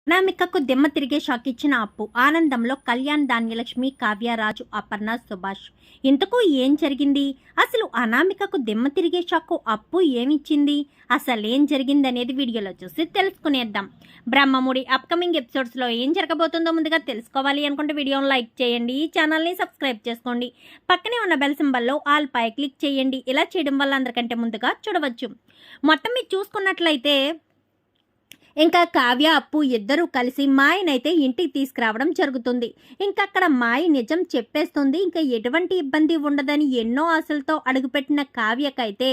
అనామికకు దిమ్మ తిరిగే షాక్ ఇచ్చిన అప్పు ఆనందంలో కళ్యాణ్, ధాన్యలక్ష్మి, కావ్య, రాజు, అపర్ణ, సుభాష్. ఇంతకు ఏం జరిగింది? అసలు అనామికకు దిమ్మ తిరిగే షాక్ అప్పు ఏమిచ్చింది? అసలేం జరిగిందనేది వీడియోలో చూసి తెలుసుకునేద్దాం. బ్రహ్మముడి అప్కమింగ్ ఎపిసోడ్స్లో ఏం జరగబోతుందో ముందుగా తెలుసుకోవాలి అనుకుంటే వీడియోని లైక్ చేయండి, ఈ ఛానల్ని సబ్స్క్రైబ్ చేసుకోండి, పక్కనే ఉన్న బెల్ సింబల్లో ఆల్ పై క్లిక్ చేయండి. ఇలా చేయడం వల్ల అందరికంటే ముందుగా చూడవచ్చు. మొత్తం మీరు చూసుకున్నట్లయితే ఇంకా కావ్య, అప్పు ఇద్దరూ కలిసి మాయనైతే ఇంటికి తీసుకురావడం జరుగుతుంది. అక్కడ మాయ నిజం చెప్పేస్తుంది. ఇంకా ఎటువంటి ఇబ్బంది ఉండదని ఎన్నో ఆశలతో అడుగుపెట్టిన కావ్యకైతే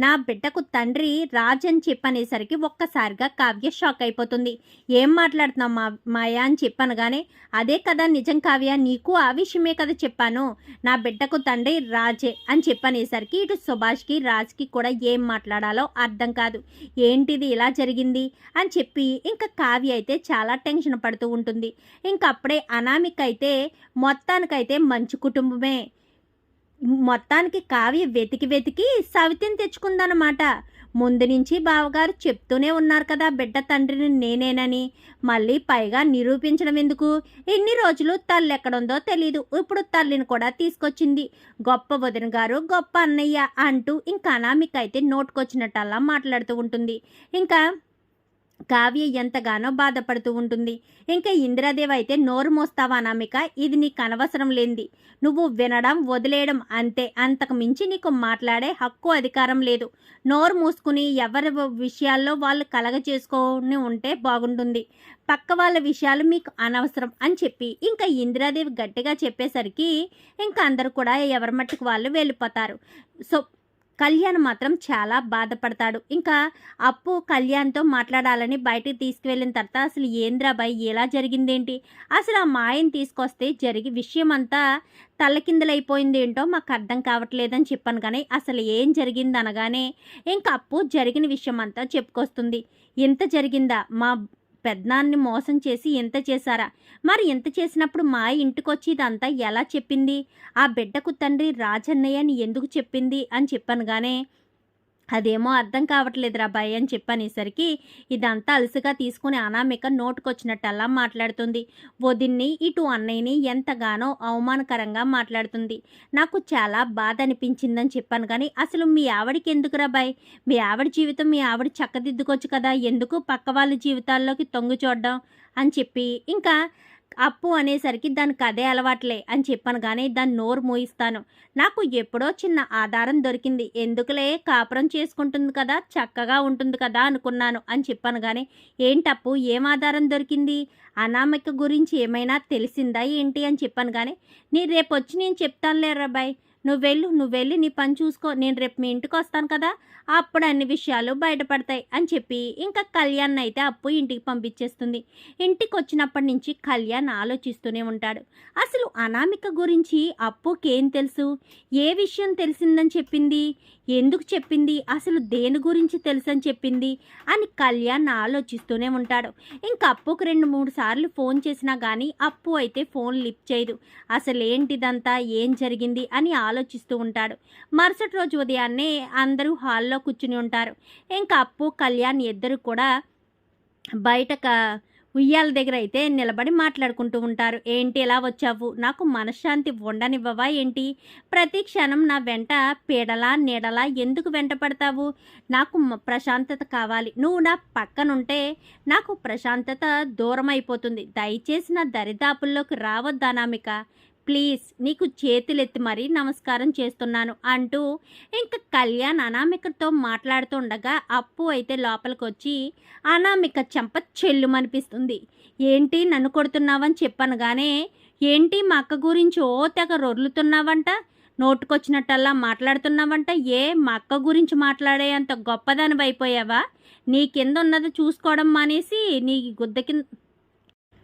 నా బిడ్డకు తండ్రి రాజ్ అని చెప్పనేసరికి ఒక్కసారిగా కావ్య షాక్ అయిపోతుంది. ఏం మాట్లాడుతున్నావు మాయ అని చెప్పనగానే, అదే కదా నిజం కావ్య, నీకు ఆ విషయమే కదా చెప్పాను, నా బిడ్డకు తండ్రి రాజే అని చెప్పనేసరికి ఇటు సుభాష్కి, రాజ్కి కూడా ఏం మాట్లాడాలో అర్థం కాదు. ఏంటిది ఇలా జరిగింది అని చెప్పి ఇంకా కావ్య అయితే చాలా టెన్షన్ పడుతూ ఉంటుంది. అప్పుడే అనామిక అయితే మొత్తానికైతే మంచి కుటుంబమే, మొత్తానికి కావ్య వెతికి సవితిని తెచ్చుకుందనమాట. ముందు నుంచి బావగారు చెప్తూనే ఉన్నారు కదా బిడ్డ తండ్రిని నేనేనని, మళ్ళీ పైగా నిరూపించడం ఎందుకు? ఎన్ని రోజులు తల్లి ఎక్కడుందో తెలీదు, ఇప్పుడు తల్లిని కూడా తీసుకొచ్చింది. గొప్ప వదిన గారు, గొప్ప అన్నయ్య అంటూ అనామిక అయితే నోటుకొచ్చినట్టల్లా మాట్లాడుతూ ఉంటుంది. కావ్య ఎంతగానో బాధపడుతూ ఉంటుంది. ఇందిరాదేవి అయితే, నోరు మోస్తావా అనామిక, ఇది నీకు అనవసరం లేనిది, నువ్వు వినడం వదిలేయడం అంతే, అంతకు మించి నీకు మాట్లాడే హక్కు అధికారం లేదు. నోరు మూసుకుని ఎవరి విషయాల్లో వాళ్ళు కలగ చేసుకొని ఉంటే బాగుంటుంది, పక్క వాళ్ళ విషయాలు మీకు అనవసరం అని చెప్పి ఇందిరాదేవి గట్టిగా చెప్పేసరికి అందరూ కూడా ఎవరి మట్టుకు వాళ్ళు వెళ్ళిపోతారు. సో కళ్యాణ్ మాత్రం చాలా బాధపడతాడు. అప్పు కళ్యాణ్తో మాట్లాడాలని బయటికి తీసుకువెళ్ళిన తర్వాత, అసలు ఏంద్రాబాయ్ ఎలా జరిగిందేంటి, అసలు ఆ మాయని తీసుకొస్తే విషయం అంతా తల్లకిందులైపోయింది ఏంటో మాకు అర్థం కావట్లేదని చెప్పాను. కానీ అసలు ఏం జరిగింది అనగానే అప్పు జరిగిన విషయం అంతా చెప్పుకొస్తుంది. ఎంత జరిగిందా, మా పెద్దనాన్ని మోసం చేసి ఎంత చేశారా, మరి ఎంత చేసినప్పుడు మా ఇంటికొచ్చి ఇదంతా ఎలా చెప్పింది, ఆ బిడ్డకు తండ్రి రాజన్నయ్య అని ఎందుకు చెప్పింది అని చెప్పనగానే, అదేమో అర్థం కావట్లేదురా బాయ్ అని చెప్పనేసరికి ఇదంతా అలసిగా తీసుకుని అనామిక నోటుకొచ్చినట్టల్లా మాట్లాడుతుంది. వదిన్ని, ఇటు అన్నయ్యని ఎంతగానో అవమానకరంగా మాట్లాడుతుంది. నాకు చాలా బాధ అనిపించిందని చెప్పాను. కానీ అసలు మీ ఆవిడికి ఎందుకురా బాయ్, మీ ఆవిడ జీవితం మీ ఆవిడ చక్కదిద్దుకోవచ్చు కదా, ఎందుకు పక్క వాళ్ళ జీవితాల్లోకి తొంగి చూడడం అని చెప్పి అప్పు అనేసరికి దానికి అదే అలవాట్లే అని చెప్పాను. కానీ దాన్ని నోరు మూయిస్తాను, నాకు ఎప్పుడో చిన్న ఆధారం దొరికింది, ఎందుకులే కాపురం చేసుకుంటుంది కదా, చక్కగా ఉంటుంది కదా అనుకున్నాను అని చెప్పాను. కానీ ఏంటప్పు, ఏం ఆధారం దొరికింది, అనామిక గురించి ఏమైనా తెలిసిందా ఏంటి అని చెప్పాను. కానీ రేపు వచ్చి నేను చెప్తానులేరా బాయ్, నువ్వు వెళ్ళి నీ పని చూసుకో, నేను రేపు మీ ఇంటికి వస్తాను కదా, అప్పుడు అన్ని విషయాలు బయటపడతాయి అని చెప్పి కళ్యాణ్ అయితే అప్పు ఇంటికి పంపించేస్తుంది. ఇంటికి వచ్చినప్పటి నుంచి కళ్యాణ్ ఆలోచిస్తూనే ఉంటాడు. అసలు అనామిక గురించి అప్పుకేం తెలుసు, ఏ విషయం తెలిసిందని చెప్పింది, ఎందుకు చెప్పింది, అసలు దేని గురించి తెలుసని చెప్పింది అని కళ్యాణ్ ఆలోచిస్తూనే ఉంటాడు. అప్పుకు 2-3 సార్లు ఫోన్ చేసినా కానీ అప్పు అయితే ఫోన్ లిఫ్ట్ చేయదు. అసలు ఏంటిదంతా, ఏం జరిగింది అని ఆలోచిస్తూ ఉంటాడు. మరుసటి రోజు ఉదయాన్నే అందరూ హాల్లో కూర్చుని ఉంటారు. అప్పు, కళ్యాణ్ ఇద్దరు కూడా బయట ఉయ్యాల దగ్గర అయితే నిలబడి మాట్లాడుకుంటూ ఉంటారు. ఏంటి ఎలా వచ్చావు, నాకు మనశ్శాంతి ఉండనివ్వవా ఏంటి, ప్రతి క్షణం నా వెంట పీడలా నీడలా ఎందుకు వెంట పడతావు, నాకు ప్రశాంతత కావాలి, నువ్వు నా పక్కనుంటే నాకు ప్రశాంతత దూరం అయిపోతుంది, దయచేసి నా దరిదాపుల్లోకి రావద్దు అనామిక, ప్లీజ్ నీకు చేతులెత్తి మరీ నమస్కారం చేస్తున్నాను అంటూ కళ్యాణ్ అనామికతో మాట్లాడుతుండగా అప్పు అయితే లోపలికి వచ్చి అనామిక చెంప చెల్లుమనిపిస్తుంది. ఏంటి నన్ను కొడుతున్నావని చెప్పనగానే, ఏంటి మా అక్క గురించి ఓ తెగ రొర్లుతున్నావంట, నోటుకొచ్చినట్టల్లా మాట్లాడుతున్నావంట, మా అక్క గురించి మాట్లాడే అంత గొప్పదానివి అయిపోయావా, నీ కింద ఉన్నది చూసుకోవడం మానేసి నీ గుద్ద కింద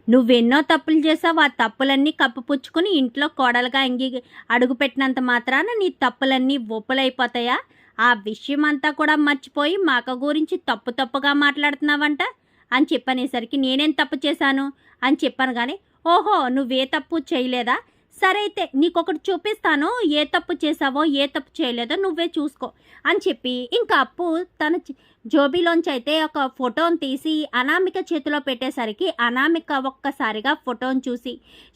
నువ్వెన్నో తప్పులు చేసావు, ఆ తప్పులన్నీ కప్పుపుచ్చుకుని ఇంట్లో కోడలుగా అడుగుపెట్టినంత మాత్రాన నీ తప్పులన్నీ ఒప్పులైపోతాయా, ఆ విషయం అంతా కూడా మర్చిపోయి మా అక్క గురించి తప్పుగా మాట్లాడుతున్నావంట అని చెప్పనేసరికి, నేనేం తప్పు చేశాను అని చెప్పాను. కానీ ఓహో నువ్వే తప్పు చేయలేదా, సరే అయితే నీకొకటి చూపిస్తాను, ఏ తప్పు చేసావో ఏ తప్పు చేయలేదో నువ్వే చూసుకో అని చెప్పి ఇంకా అప్పు తన జోబీలోంచి అయితే ఒక ఫోటోని తీసి అనామిక చేతిలో పెట్టేసరికి అనామిక ఒక్కసారిగా ఫోటోని చూసి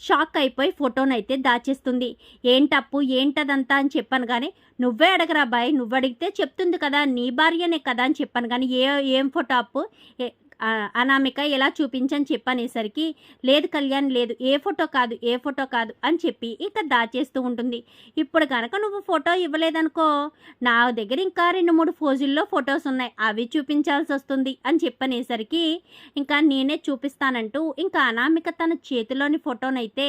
షాక్ అయిపోయి ఫోటోని అయితే దాచేస్తుంది. ఏంటప్పు ఏంటదంతా అని చెప్పాను కానీ నువ్వే అడగరా బాయ్, నువ్వు అడిగితే చెప్తుంది కదా, నీ భార్యనే కదా అని చెప్పాను కానీ ఏం ఫోటో అప్పు అనామిక ఎలా చూపించని చెప్పనేసరికి లేదు కళ్యాణ్ లేదు, ఏ ఫోటో కాదు అని చెప్పి ఇంకా దాచేస్తూ ఉంటుంది. ఇప్పుడు కనుక నువ్వు ఫోటో ఇవ్వలేదనుకో నా దగ్గర ఇంకా 2-3 ఫోజుల్లో ఫొటోస్ ఉన్నాయి, అవి చూపించాల్సి వస్తుంది అని చెప్పనేసరికి ఇంకా నేనే చూపిస్తానంటూ ఇంకా అనామిక తన చేతిలోని ఫోటోనైతే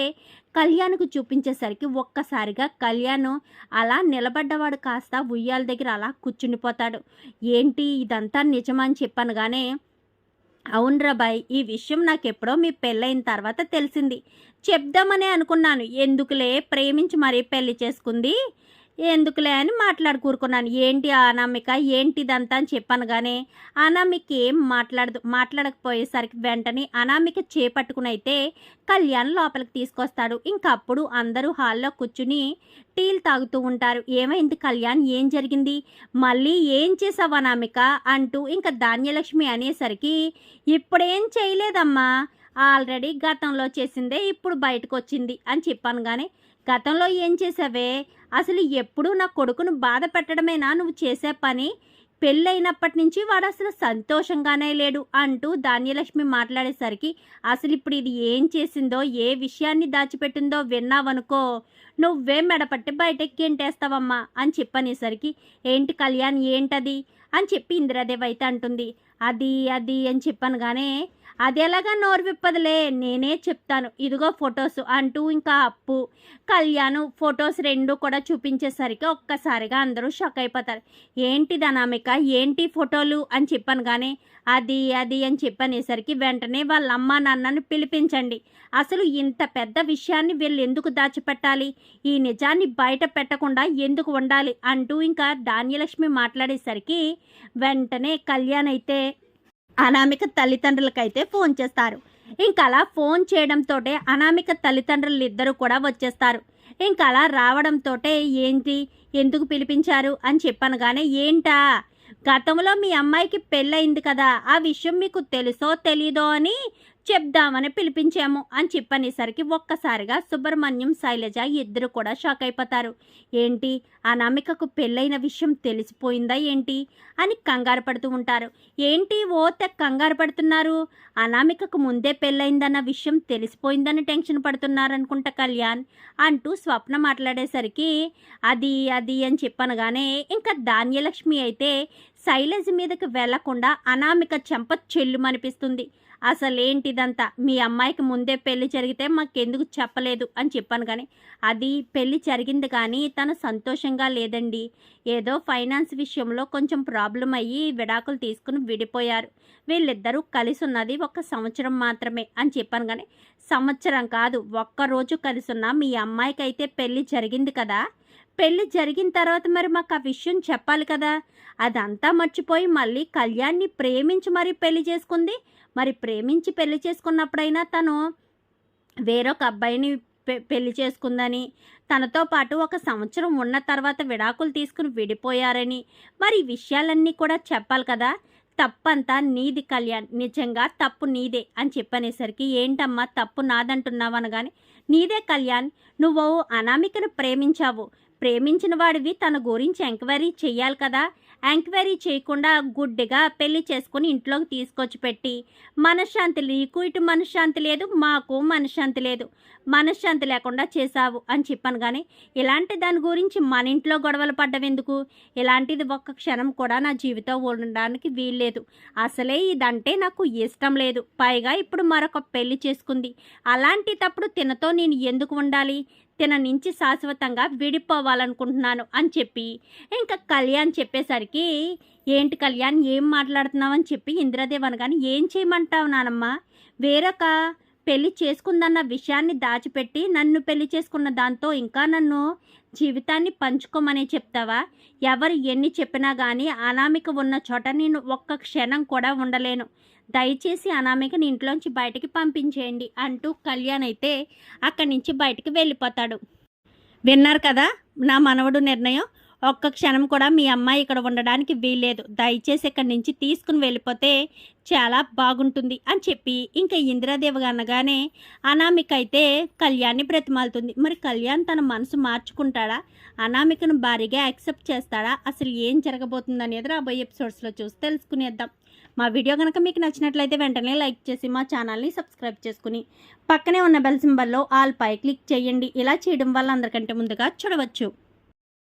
కళ్యాణ్కు చూపించేసరికి ఒక్కసారిగా కళ్యాణ్ అలా నిలబడ్డవాడు కాస్త ఉయ్యాల దగ్గర అలా కూర్చుండిపోతాడు. ఏంటి ఇదంతా నిజమని చెప్పాను కానీ అవునరా బాయ్, ఈ విషయం నాకెప్పుడో మీ పెళ్ళైన తర్వాత తెలిసింది, చెప్దామనే అనుకున్నాను, ఎందుకులే ప్రేమించి మరీ పెళ్లి చేసుకుంది, ఎందుకులే అని మాట్లాడుకూరుకున్నాను. ఏంటి అనామిక ఏంటిదంతా అని చెప్పాను కానీ అనామిక ఏం మాట్లాడకపోయేసరికి వెంటనే అనామిక చేపట్టుకుని అయితే కళ్యాణ్ లోపలికి తీసుకొస్తాడు. ఇంకా అప్పుడు అందరూ హాల్లో కూర్చుని టీలు తాగుతూ ఉంటారు. ఏమైంది కళ్యాణ్, ఏం జరిగింది, మళ్ళీ ఏం చేసావు అనామిక అంటూ ఇంకా ధాన్యలక్ష్మి అనేసరికి ఇప్పుడేం చేయలేదమ్మా, ఆల్రెడీ గతంలో చేసిందే ఇప్పుడు బయటకు వచ్చింది అని చెప్పాను కానీ గతంలో ఏం చేసావే, అసలు ఎప్పుడు నా కొడుకును బాధ పెట్టడమేనా నువ్వు చేసే పని, పెళ్ళైనప్పటి నుంచి వాడు అసలు సంతోషంగానే లేడు అంటూ ధాన్యలక్ష్మి మాట్లాడేసరికి అసలు ఇప్పుడు ఇది ఏం చేసిందో ఏ విషయాన్ని దాచిపెట్టిందో విన్నావనుకో నువ్వే మెడపట్టి బయటకి గెంటేస్తావమ్మా అని చెప్పనేసరికి ఏంటి కళ్యాణ్ ఏంటది అని చెప్పి ఇందిరాదేవి అయితే అంటుంది. అది అని చెప్పాను కానీ అది ఎలాగా నోరు విప్పదులే, నేనే చెప్తాను, ఇదిగో ఫొటోస్ అంటూ ఇంకా అప్పు కళ్యాణ్ ఫొటోస్ 2 కూడా చూపించేసరికి ఒక్కసారిగా అందరూ షాక్ అయిపోతారు. ఏంటిది అనామిక ఏంటి ఫోటోలు అని చెప్పాను కానీ అది అని చెప్పనేసరికి వెంటనే వాళ్ళ అమ్మ నాన్నని పిలిపించండి, అసలు ఇంత పెద్ద విషయాన్ని వీళ్ళు ఎందుకు దాచిపెట్టాలి, ఈ నిజాన్ని బయట పెట్టకుండా ఎందుకు ఉండాలి అంటూ ఇంకా ధాన్యలక్ష్మి మాట్లాడేసరికి వెంటనే కళ్యాణ్ అయితే అనామిక తల్లిదండ్రులకైతే ఫోన్ చేస్తారు. ఇంకా అలా ఫోన్ చేయడంతో అనామిక తల్లిదండ్రులు ఇద్దరు కూడా వచ్చేస్తారు. ఇంకా అలా రావడంతో ఏంటి ఎందుకు పిలిపించారు అని చెప్పాను కానీ ఏంటా గతంలో మీ అమ్మాయికి పెళ్ళయింది కదా, ఆ విషయం మీకు తెలుసో తెలీదో అని చెప్దామని పిలిపించాము అని చెప్పనేసరికి ఒక్కసారిగా సుబ్రహ్మణ్యం శైలజ ఇద్దరు కూడా షాక్ అయిపోతారు. ఏంటి అనామికకు పెళ్ళైన విషయం తెలిసిపోయిందా ఏంటి అని కంగారు పడుతూ ఉంటారు. ఏంటి కంగారు పడుతున్నారు, అనామికకు ముందే పెళ్ళయిందన్న విషయం తెలిసిపోయిందని టెన్షన్ పడుతున్నారనుకుంటా కళ్యాణ్ అంటూ స్వప్న మాట్లాడేసరికి అది అని చెప్పాను కానీ ఇంకా ధాన్యలక్ష్మి అయితే శైలజ మీదకి వెళ్లకుండా అనామిక చెంప చెల్లుమనిపిస్తుంది. అసలేంటిదంతా మీ అమ్మాయికి ముందే పెళ్లి జరిగితే మాకెందుకు చెప్పలేదు అని చెప్పాను కానీ అది పెళ్లి జరిగింది కానీ తను సంతోషంగా లేదండి, ఏదో ఫైనాన్స్ విషయంలో కొంచెం ప్రాబ్లం అయ్యి విడాకులు తీసుకుని విడిపోయారు, వీళ్ళిద్దరూ కలిసి ఉన్నది 1 సంవత్సరం మాత్రమే అని చెప్పాను కానీ సంవత్సరం కాదు 1 రోజు కలిసి ఉన్న మీ అమ్మాయికి అయితే పెళ్లి జరిగింది కదా, పెళ్లి జరిగిన తర్వాత మరి మాకు ఆ విషయం చెప్పాలి కదా, అదంతా మర్చిపోయి మళ్ళీ కళ్యాణ్ని ప్రేమించి మరీ పెళ్లి చేసుకుంది, మరి ప్రేమించి పెళ్లి చేసుకున్నప్పుడైనా తను వేరొక అబ్బాయిని పెళ్లి చేసుకుందని, తనతో పాటు 1 సంవత్సరం ఉన్న తర్వాత విడాకులు తీసుకుని విడిపోయారని మరి ఈ విషయాలన్నీ కూడా చెప్పాలి కదా, తప్పంతా నీది కళ్యాణ్, నిజంగా తప్పు నీదే అని చెప్పనేసరికి ఏంటమ్మా తప్పు నాదంటున్నావు అనగానే నీదే కళ్యాణ్, నువ్వు అనామికను ప్రేమించావు, ప్రేమించిన వాడివి తన గురించి ఎంక్వైరీ చెయ్యాలి కదా, ఎంక్వైరీ చేయకుండా గుడ్డిగా పెళ్లి చేసుకుని ఇంట్లోకి తీసుకొచ్చి పెట్టి మనశ్శాంతి, నీకు ఇటు మనశ్శాంతి లేదు మాకు మనశ్శాంతి లేదు, మనశ్శాంతి లేకుండా చేశావు అని చెప్పాను కానీ ఇలాంటి దాని గురించి మన ఇంట్లో గొడవలు పడ్డం ఎందుకు, ఇలాంటిది 1 క్షణం కూడా నా జీవితం ఉండడానికి వీల్లేదు, అసలే ఇదంటే నాకు ఇష్టం లేదు, పైగా ఇప్పుడు మరొక పెళ్లి చేసుకుంది, అలాంటి తప్పుడు తినతో నేను ఎందుకు ఉండాలి, తిన నుంచి శాశ్వతంగా విడిపోవాలనుకుంటున్నాను అని చెప్పి ఇంకా కళ్యాణ్ చెప్పేసరికి ఏంటి కళ్యాణ్ ఏం మాట్లాడుతున్నావు అని చెప్పి ఇందిరాదేవి అనగానే ఏం చేయమంటావు నానమ్మ, వేరొక పెళ్లి చేసుకుందన్న విషయాన్ని దాచిపెట్టి నన్ను పెళ్లి చేసుకున్న దాంతో ఇంకా నన్ను జీవితాన్ని పంచుకోమనే చెప్తావా, ఎవరు ఎన్ని చెప్పినా కానీ అనామిక ఉన్న చోట నేను 1 క్షణం కూడా ఉండలేను, దయచేసి అనామికని ఇంట్లోంచి బయటికి పంపించేయండి అంటూ కళ్యాణ్ అయితే అక్కడి నుంచి బయటికి వెళ్ళిపోతాడు. విన్నారు కదా నా మనవడు నిర్ణయం. ఒక్క క్షణం కూడా మీ అమ్మాయి ఇక్కడ ఉండడానికి వీల్లేదు. దయచేసి ఇక్కడి నుంచి తీసుకుని వెళ్ళిపోతే చాలా బాగుంటుంది అని చెప్పి ఇంకా ఇందిరాదేవి అనగానే అనామిక అయితే కళ్యాణ్ని బ్రతిమాలుతుంది. మరి కళ్యాణ్ తన మనసు మార్చుకుంటాడా, అనామికను భారీగా యాక్సెప్ట్ చేస్తాడా, అసలు ఏం జరగబోతుంది అనేది రాబోయే ఎపిసోడ్స్లో చూసి తెలుసుకునేద్దాం. మా వీడియో కనుక మీకు నచ్చినట్లయితే వెంటనే లైక్ చేసి మా ఛానల్ని సబ్స్క్రైబ్ చేసుకుని పక్కనే ఉన్న బెల్ సింబల్లో ఆల్ పై క్లిక్ చేయండి. ఇలా చేయడం వల్ల అందరికంటే ముందుగా చూడవచ్చు.